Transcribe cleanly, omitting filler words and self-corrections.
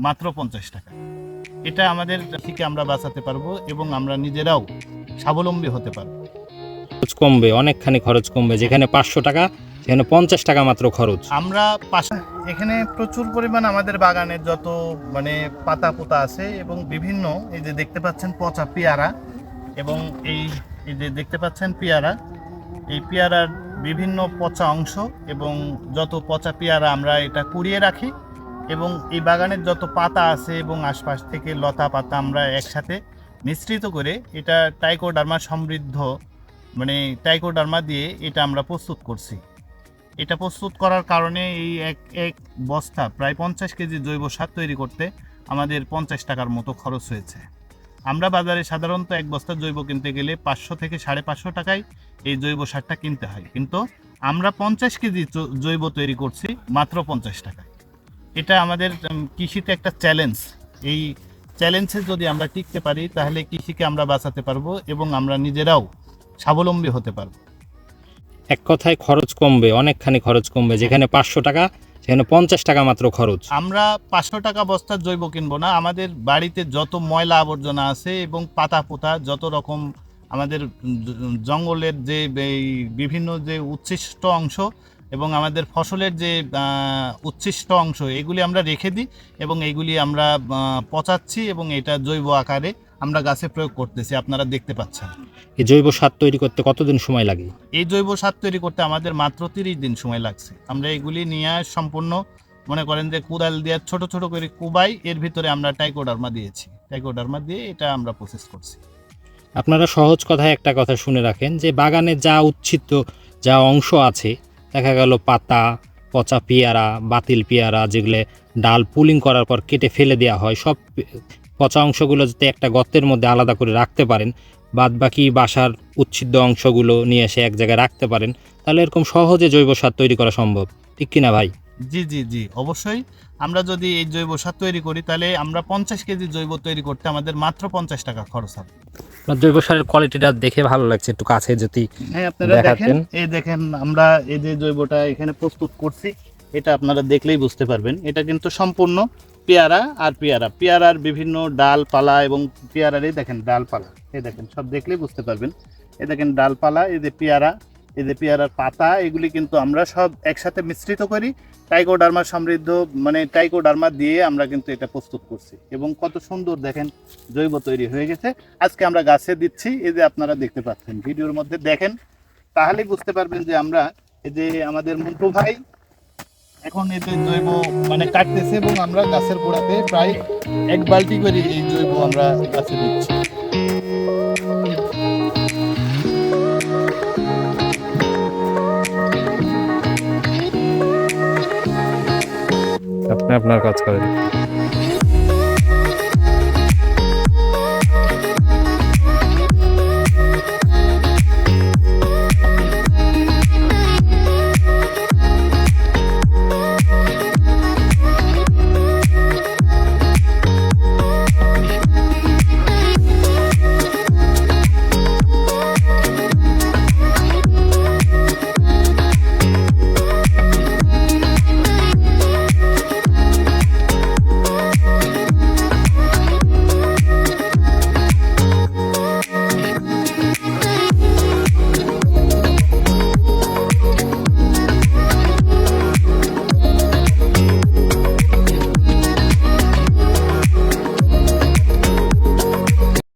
মাত্র 50 টাকা। এটা আমাদের থেকে আমরা বাঁচাতে পারবো এবং আমরা নিজেরাও স্বাবলম্বী হতে পারবো। খরচ কমবে, অনেকখানি খরচ কমবে। যেখানে 500 টাকা সেখানে 50 টাকা মাত্র খরচ। আমরা এখানে প্রচুর পরিমাণ আমাদের বাগানে যত পাতা পোতা আছে এবং বিভিন্ন এই যে দেখতে পাচ্ছেন পচা পেয়ারা এবং এই যে দেখতে পাচ্ছেন পেয়ারা, এই পেয়ারার বিভিন্ন পচা অংশ এবং যত পচা পেয়ারা আমরা এটা কুড়িয়ে রাখি এবং এই বাগানের যত পাতা আছে এবং আশপাশ থেকে লতা পাতা আমরা একসাথে মিশ্রিত করে এটা টাইকোডার্মা সমৃদ্ধ টাইকোডার্মা দিয়ে এটা আমরা প্রস্তুত করছি। এটা প্রস্তুত করার কারণে এই এক বস্তা প্রায় 50 কেজি জৈব সার তৈরি করতে আমাদের 50 টাকার মতো খরচ হয়েছে। আমরা বাজারে সাধারণত এক বস্তা জৈব কিনতে গেলে 500 থেকে 550 টাকায় এই জৈব সারটা কিনতে হয়, কিন্তু আমরা 50 কেজি জৈব তৈরি করছি মাত্র 50 টাকায়। এটা আমাদের কৃষিতে একটা চ্যালেঞ্জ। এই চ্যালেঞ্জে যদি আমরা টিকতে পারি তাহলে কৃষিকে আমরা বাঁচাতে পারবো এবং আমরা নিজেরাও স্বাবলম্বী হতে পারবো। এক কথায় খরচ কমবে, অনেকখানি খরচ কমবে। যেখানে 500 টাকা সেখানে 50 টাকা মাত্র খরচ। আমরা 500 টাকা বস্তার জৈব কিনবো না। আমাদের বাড়িতে যত ময়লা আবর্জনা আছে এবং পাতা পোতা যত রকম আমাদের জঙ্গলের যে বিভিন্ন যে উচ্ছিষ্ট অংশ এবং আমাদের ফসলের যে উচ্ছিষ্ট অংশ এগুলি আমরা রেখে দিই এবং এইগুলি আমরা পচাচ্ছি এবং এটা জৈব আকারে আমরা গাছে প্রয়োগ করতেছি, আপনারা দেখতে পাচ্ছেন। এই জৈব সার তৈরি করতে কতদিন সময় লাগে? এই জৈব সার তৈরি করতে আমাদের মাত্র 30 দিন সময় লাগছে। আমরা এগুলি নিয়ে সম্পূর্ণ মনে করেন যে কোদাল দিয়ে ছোট ছোট করে কুবাই, এর ভিতরে আমরা টাইকোডার্মা দিয়েছি। টাইকোডার্মা দিয়ে এটা আমরা প্রসেস করছি। আপনারা সহজ কথায় একটা কথা শুনে রাখেন যে বাগানে যা উচ্ছিষ্ট যা অংশ আছে, দেখা গেল পাতা, পচা পেয়ারা, বাতিল পেয়ারা, যেগুলো ডাল পুলিং করার পর কেটে ফেলে দেওয়া হয়, সব পচা অংশগুলো যদি একটা গর্তের মধ্যে আলাদা করে রাখতে পারেন, বাদ বাকি বাসার উচ্ছিষ্ট অংশগুলো নিয়ে এসে এক জায়গায় রাখতে পারেন, তাহলে এরকম সহজে জৈব সার তৈরি করা সম্ভব। ঠিক কিনা ভাই? জি জি জি, অবশ্যই। আমরা যদি এই জৈব সার তৈরি করি তাহলে আমরা 50 কেজি জৈব তৈরি করতে আমাদের মাত্র 50 টাকা খরচ হবে। জৈব সারের কোয়ালিটিটা দেখে ভালো লাগছে, একটু কাছে যদি আপনারা দেখেন, এই দেখেন আমরা এই যে জৈবটা এখানে প্রস্তুত করছি, এটা আপনারা দেখলেই বুঝতে পারবেন। এটা কিন্তু সম্পূর্ণ পেয়ারা আর পেয়ারার বিভিন্ন ডালপালা এবং পেয়ারার এই দেখেন ডালপালা, এই দেখেন সব দেখলেই বুঝতে পারবেন। এই দেখেন ডালপালা, এই যে পেয়ারা, এই যে পেয়ারার পাতা, এগুলি কিন্তু আমরা সব একসাথে মিশ্রিত করি টাইকোডার্মা সমৃদ্ধ টাইকোডার্মা দিয়ে আমরা কিন্তু এটা প্রস্তুত করছি এবং কত সুন্দর দেখেন জৈব তৈরি হয়ে গেছে। আজকে আমরা গাছে দিচ্ছি, এই যে আপনারা দেখতে পাচ্ছেন ভিডিওর মধ্যে, দেখেন তাহলেই বুঝতে পারবেন যে আমরা এই যে আমাদের মন্টু ভাই এখন এতে জৈব কাটতেছে এবং আমরা গাছের গোড়াতে প্রায় 1 বালতি করে এই জৈব আমরা গাছে দিচ্ছি। আপনি আপনার কাজ করেন।